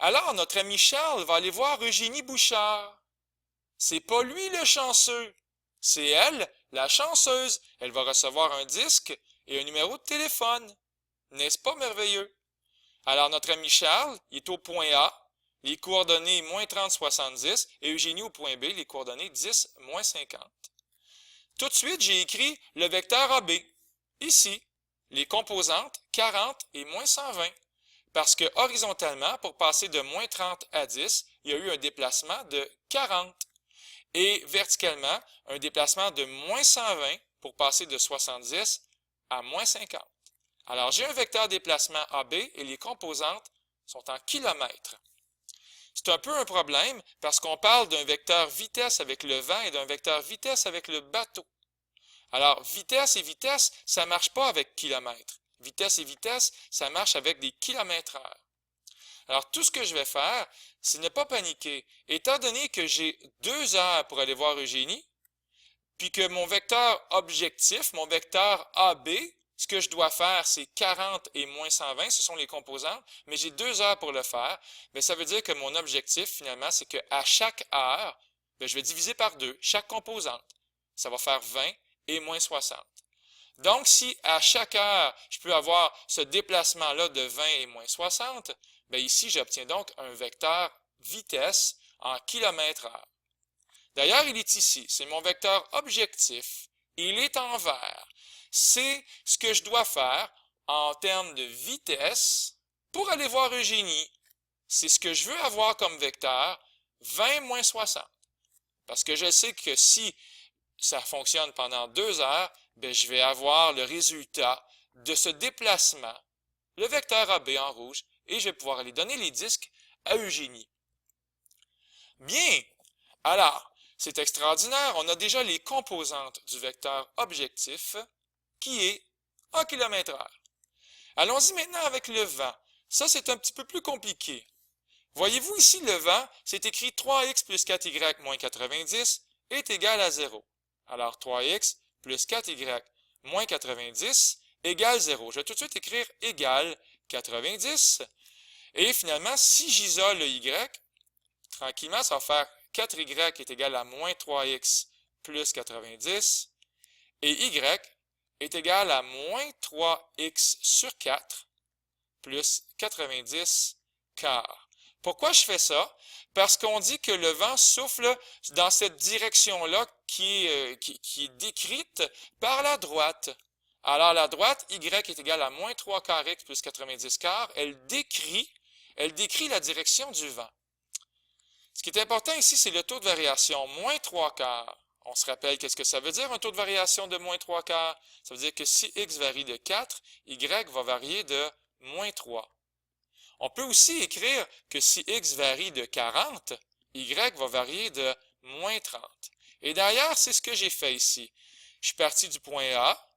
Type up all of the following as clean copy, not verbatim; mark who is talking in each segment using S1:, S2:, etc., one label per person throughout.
S1: Alors, notre ami Charles va aller voir Eugénie Bouchard. C'est pas lui le chanceux, c'est elle, la chanceuse. Elle va recevoir un disque et un numéro de téléphone. N'est-ce pas merveilleux? Alors, notre ami Charles, il est au point A, les coordonnées moins 30, 70, et Eugénie au point B, les coordonnées 10, moins 50. Tout de suite, j'ai écrit le vecteur AB. Ici, les composantes 40 et moins 120. Parce que horizontalement, pour passer de moins 30 à 10, il y a eu un déplacement de 40. Et verticalement, un déplacement de moins 120 pour passer de 70 à moins 50. Alors, j'ai un vecteur déplacement AB et les composantes sont en kilomètres. C'est un peu un problème parce qu'on parle d'un vecteur vitesse avec le vent et d'un vecteur vitesse avec le bateau. Alors, vitesse et vitesse, ça ne marche pas avec kilomètres. Vitesse et vitesse, ça marche avec des kilomètres/heure. Alors, tout ce que je vais faire, c'est ne pas paniquer. Étant donné que j'ai 2 heures pour aller voir Eugénie, puis que mon vecteur objectif, mon vecteur AB, ce que je dois faire, c'est 40 et moins 120, ce sont les composantes, mais j'ai 2 heures pour le faire, bien, ça veut dire que mon objectif, finalement, c'est qu'à chaque heure, bien, je vais diviser par 2 chaque composante. Ça va faire 20 et moins 60. Donc, si à chaque heure, je peux avoir ce déplacement-là de 20 et moins 60, bien ici, j'obtiens donc un vecteur vitesse en kilomètres/heure. D'ailleurs, il est ici. C'est mon vecteur objectif. Il est en vert. C'est ce que je dois faire en termes de vitesse pour aller voir Eugénie. C'est ce que je veux avoir comme vecteur, 20 moins 60. Parce que je sais que si ça fonctionne pendant 2 heures, bien, je vais avoir le résultat de ce déplacement, le vecteur AB en rouge, et je vais pouvoir aller donner les disques à Eugénie. Bien, alors, c'est extraordinaire, on a déjà les composantes du vecteur objectif qui est en kilomètres/heure. Allons-y maintenant avec le vent. Ça, c'est un petit peu plus compliqué. Voyez-vous ici le vent, c'est écrit 3x plus 4y moins 90 est égal à 0. Alors 3x plus 4y moins 90 égale 0. Je vais tout de suite écrire égal 90. Et finalement, si j'isole le y, tranquillement, ça va faire 4y est égal à moins 3x plus 90 et y est égal à moins 3x sur 4 plus 90 quart. Pourquoi je fais ça? Parce qu'on dit que le vent souffle dans cette direction-là qui est décrite par la droite. Alors la droite, y est égal à moins 3 quarts x plus 90 quarts, elle décrit la direction du vent. Ce qui est important ici, c'est le taux de variation, moins 3 quarts. On se rappelle qu'est-ce que ça veut dire, un taux de variation de moins 3 quarts? Ça veut dire que si x varie de 4, y va varier de moins 3. On peut aussi écrire que si x varie de 40, y va varier de moins 30. Et d'ailleurs, c'est ce que j'ai fait ici. Je suis parti du point A,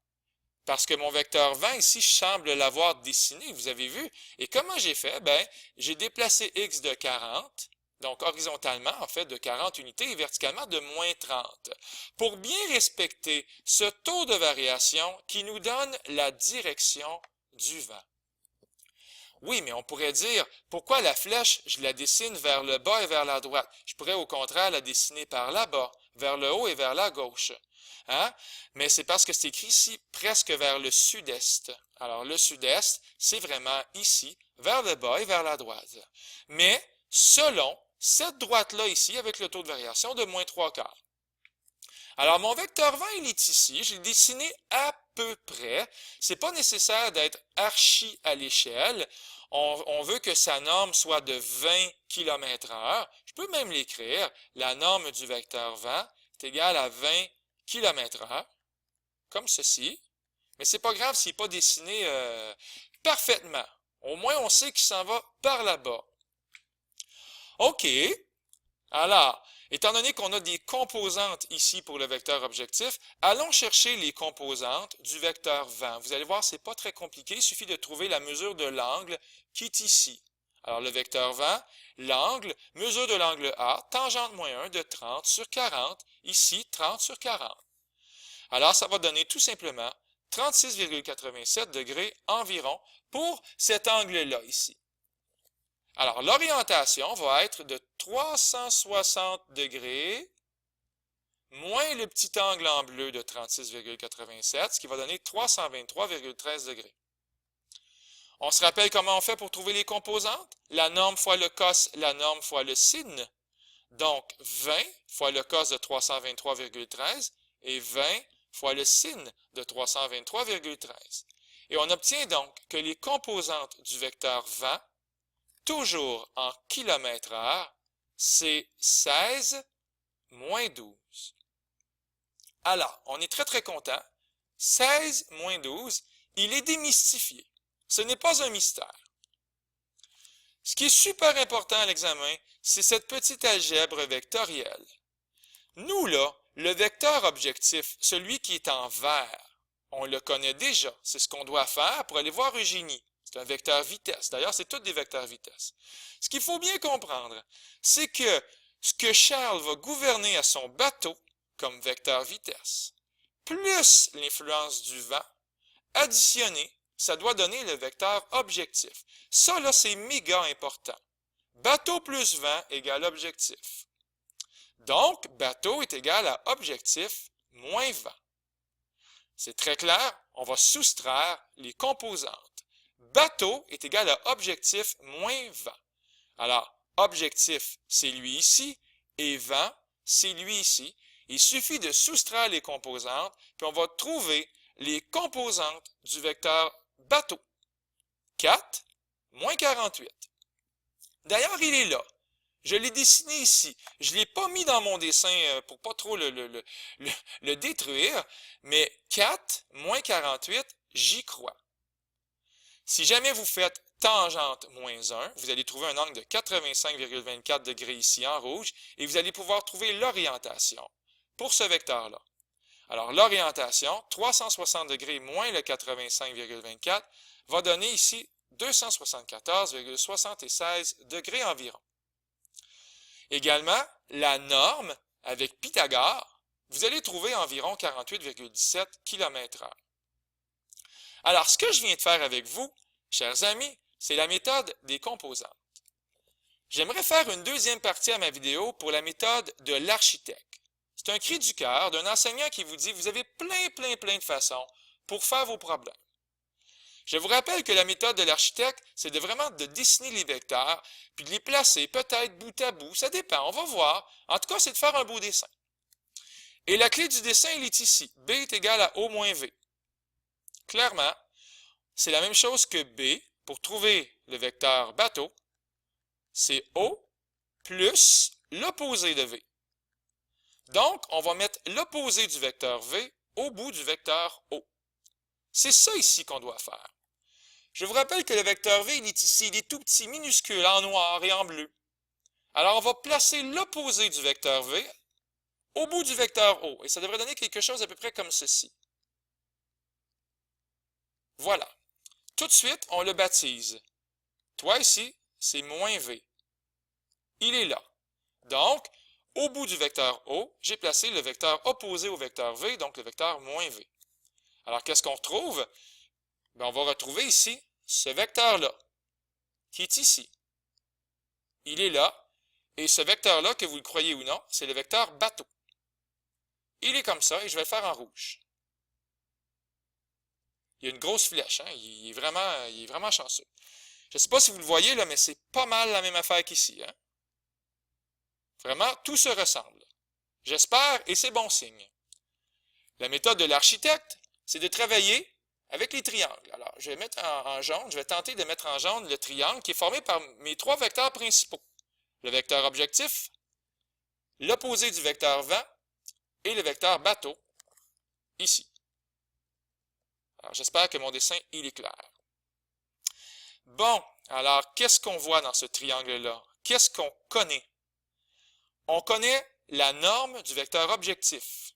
S1: parce que mon vecteur 20 ici, je semble l'avoir dessiné, vous avez vu. Et comment j'ai fait? Ben, j'ai déplacé x de 40, donc horizontalement, en fait, de 40 unités et verticalement de moins 30, pour bien respecter ce taux de variation qui nous donne la direction du vent. Oui, mais on pourrait dire, pourquoi la flèche, je la dessine vers le bas et vers la droite? Je pourrais au contraire la dessiner par là-bas, vers le haut et vers la gauche. Hein? Mais c'est parce que c'est écrit ici presque vers le sud-est. Alors le sud-est, c'est vraiment ici, vers le bas et vers la droite. Mais selon cette droite-là ici, avec le taux de variation de moins 3 quarts. Alors mon vecteur 20, il est ici, je l'ai dessiné à peu près. C'est pas nécessaire d'être archi à l'échelle. On veut que sa norme soit de 20 km/h. Je peux même l'écrire. La norme du vecteur 20 est égale à 20 km/h, comme ceci. Mais c'est pas grave s'il n'est pas dessiné parfaitement. Au moins, on sait qu'il s'en va par là-bas. OK. Alors, étant donné qu'on a des composantes ici pour le vecteur objectif, allons chercher les composantes du vecteur 20. Vous allez voir, ce n'est pas très compliqué. Il suffit de trouver la mesure de l'angle qui est ici. Alors, le vecteur 20, l'angle, mesure de l'angle A, tangente moins 1 de 30 sur 40. Ici, 30 sur 40. Alors, ça va donner tout simplement 36,87 degrés environ pour cet angle-là ici. Alors, l'orientation va être de 360 degrés moins le petit angle en bleu de 36,87, ce qui va donner 323,13 degrés. On se rappelle comment on fait pour trouver les composantes? La norme fois le cos, la norme fois le sin. Donc, 20 fois le cos de 323,13 et 20 fois le sin de 323,13. Et on obtient donc que les composantes du vecteur 20, toujours en km/h, c'est 16 moins 12. Alors, on est très content. 16 moins 12, il est démystifié. Ce n'est pas un mystère. Ce qui est super important à l'examen, c'est cette petite algèbre vectorielle. Nous, là, le vecteur objectif, celui qui est en vert, on le connaît déjà. C'est ce qu'on doit faire pour aller voir Eugénie. C'est un vecteur vitesse. D'ailleurs, c'est tous des vecteurs vitesse. Ce qu'il faut bien comprendre, c'est que ce que Charles va gouverner à son bateau comme vecteur vitesse, plus l'influence du vent, additionné, ça doit donner le vecteur objectif. Ça, là, c'est méga important. Bateau plus vent égale objectif. Donc, bateau est égal à objectif moins vent. C'est très clair, on va soustraire les composantes. Bateau est égal à objectif moins vent. Alors, objectif, c'est lui ici, et vent, c'est lui ici. Il suffit de soustraire les composantes, puis on va trouver les composantes du vecteur bateau. 4 moins 48. D'ailleurs, il est là. Je l'ai dessiné ici. Je ne l'ai pas mis dans mon dessin pour pas trop le détruire, mais 4 moins 48, j'y crois. Si jamais vous faites tangente moins 1, vous allez trouver un angle de 85,24 degrés ici en rouge, et vous allez pouvoir trouver l'orientation pour ce vecteur-là. Alors, l'orientation, 360 degrés moins le 85,24, va donner ici 274,76 degrés environ. Également, la norme avec Pythagore, vous allez trouver environ 48,17 km/h. Alors, ce que je viens de faire avec vous, chers amis, c'est la méthode des composantes. J'aimerais faire une deuxième partie à ma vidéo pour la méthode de l'architecte. C'est un cri du cœur d'un enseignant qui vous dit vous avez plein de façons pour faire vos problèmes. Je vous rappelle que la méthode de l'architecte, c'est vraiment de dessiner les vecteurs, puis de les placer peut-être bout à bout, ça dépend, on va voir. En tout cas, c'est de faire un beau dessin. Et la clé du dessin, elle est ici. B est égal à O moins V. Clairement, c'est la même chose que B. Pour trouver le vecteur bateau, c'est O plus l'opposé de V. Donc, on va mettre l'opposé du vecteur V au bout du vecteur O. C'est ça ici qu'on doit faire. Je vous rappelle que le vecteur V, il est ici, il est tout petit, minuscule, en noir et en bleu. Alors, on va placer l'opposé du vecteur V au bout du vecteur O, et ça devrait donner quelque chose à peu près comme ceci. Voilà. Tout de suite, on le baptise. Toi ici, c'est moins V. Il est là. Donc, au bout du vecteur O, j'ai placé le vecteur opposé au vecteur V, donc le vecteur moins V. Alors, qu'est-ce qu'on retrouve? On va retrouver ici ce vecteur-là, qui est ici. Il est là, et ce vecteur-là, que vous le croyez ou non, c'est le vecteur bateau. Il est comme ça, et je vais le faire en rouge. Il y a une grosse flèche, hein? Il est vraiment chanceux. Je ne sais pas si vous le voyez, là, mais c'est pas mal la même affaire qu'ici. Hein? Vraiment, tout se ressemble. J'espère, et c'est bon signe. La méthode de l'architecte, c'est de travailler avec les triangles. Alors, je vais mettre en jaune, je vais tenter de mettre en jaune le triangle qui est formé par mes trois vecteurs principaux. Le vecteur objectif, l'opposé du vecteur vent et le vecteur bateau, ici. Alors, j'espère que mon dessin, il est clair. Bon, alors, qu'est-ce qu'on voit dans ce triangle-là? Qu'est-ce qu'on connaît? On connaît la norme du vecteur objectif.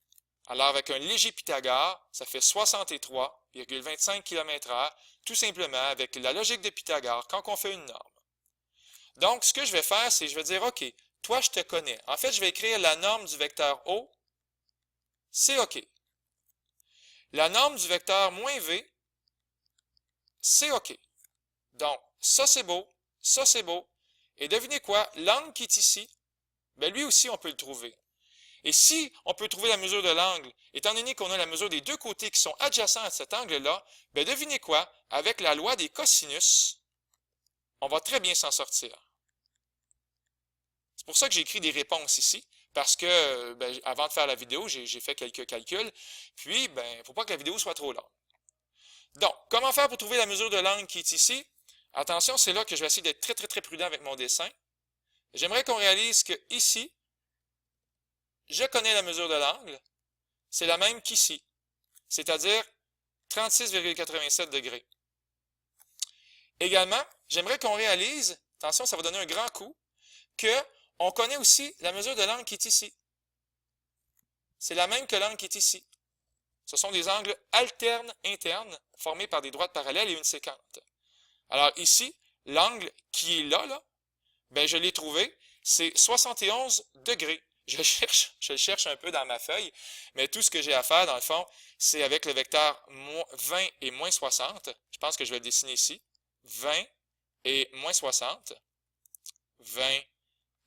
S1: Alors, avec un léger Pythagore, ça fait 63,25 km/h, tout simplement avec la logique de Pythagore quand on fait une norme. Donc, ce que je vais faire, c'est je vais dire, OK, toi, je te connais. En fait, je vais écrire la norme du vecteur O, c'est OK. La norme du vecteur moins V, c'est OK. Donc, ça c'est beau, Et devinez quoi? L'angle qui est ici, ben lui aussi, on peut le trouver. Et si on peut trouver la mesure de l'angle, étant donné qu'on a la mesure des deux côtés qui sont adjacents à cet angle-là, ben devinez quoi? Avec la loi des cosinus, on va très bien s'en sortir. C'est pour ça que j'ai écrit des réponses ici, parce que ben, avant de faire la vidéo, j'ai fait quelques calculs, puis ben, il ne faut pas que la vidéo soit trop longue. Donc, comment faire pour trouver la mesure de l'angle qui est ici? Attention, c'est là que je vais essayer d'être très prudent avec mon dessin. J'aimerais qu'on réalise que ici, je connais la mesure de l'angle, c'est la même qu'ici, c'est-à-dire 36,87 degrés. Également, j'aimerais qu'on réalise, attention, ça va donner un grand coup, qu'on connaît aussi la mesure de l'angle qui est ici. C'est la même que l'angle qui est ici. Ce sont des angles alternes internes formés par des droites parallèles et une séquente. Alors ici, l'angle qui est là, ben je l'ai trouvé, c'est 71 degrés. Je le cherche un peu dans ma feuille, mais tout ce que j'ai à faire, dans le fond, c'est avec le vecteur 20 et moins 60. Je pense que je vais le dessiner ici. 20 et moins 60. 20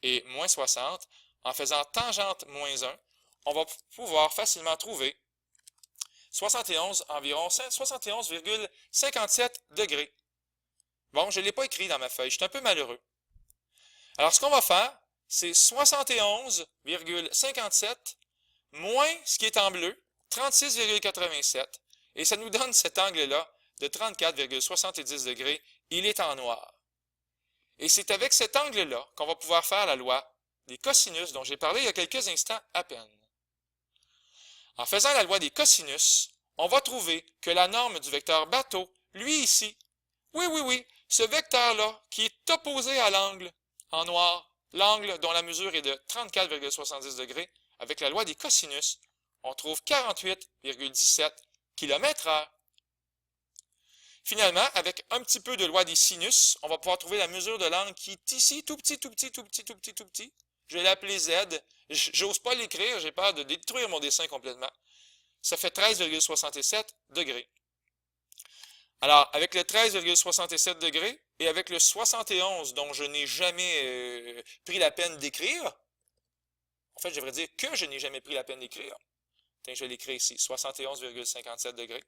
S1: et moins 60. En faisant tangente moins 1, on va pouvoir facilement trouver 71, environ 71,57 degrés. Bon, je ne l'ai pas écrit dans ma feuille, je suis un peu malheureux. Alors, ce qu'on va faire, c'est 71,57 moins ce qui est en bleu, 36,87, et ça nous donne cet angle-là de 34,70 degrés. Il est en noir. Et c'est avec cet angle-là qu'on va pouvoir faire la loi des cosinus dont j'ai parlé il y a quelques instants à peine. En faisant la loi des cosinus, on va trouver que la norme du vecteur bateau, lui ici, oui, ce vecteur-là qui est opposé à l'angle en noir, l'angle dont la mesure est de 34,70 degrés, avec la loi des cosinus, on trouve 48,17 km/h. Finalement, avec un petit peu de loi des sinus, on va pouvoir trouver la mesure de l'angle qui est ici, tout petit. Je vais l'appeler Z. J'ose pas l'écrire, j'ai peur de détruire mon dessin complètement. Ça fait 13,67 degrés. Alors, avec le 13,67 degrés et avec le 71 dont je n'ai jamais pris la peine d'écrire, en fait, je devrais dire que je n'ai jamais pris la peine d'écrire. Tiens, je l'écris ici, 71,57 degrés.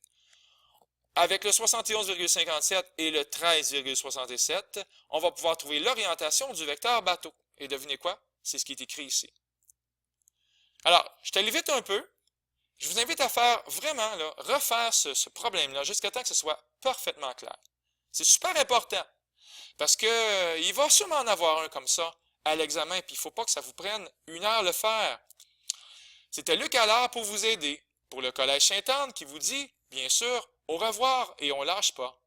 S1: Avec le 71,57 et le 13,67, on va pouvoir trouver l'orientation du vecteur bateau. Et devinez quoi? C'est ce qui est écrit ici. Alors, je t'allais vite un peu. Je vous invite à faire vraiment, refaire ce problème-là jusqu'à temps que ce soit parfaitement clair. C'est super important parce que il va sûrement en avoir un comme ça à l'examen, puis il ne faut pas que ça vous prenne 1 heure le faire. C'était Luc Allard pour vous aider, pour le Collège Sainte-Anne qui vous dit, bien sûr, au revoir et on lâche pas.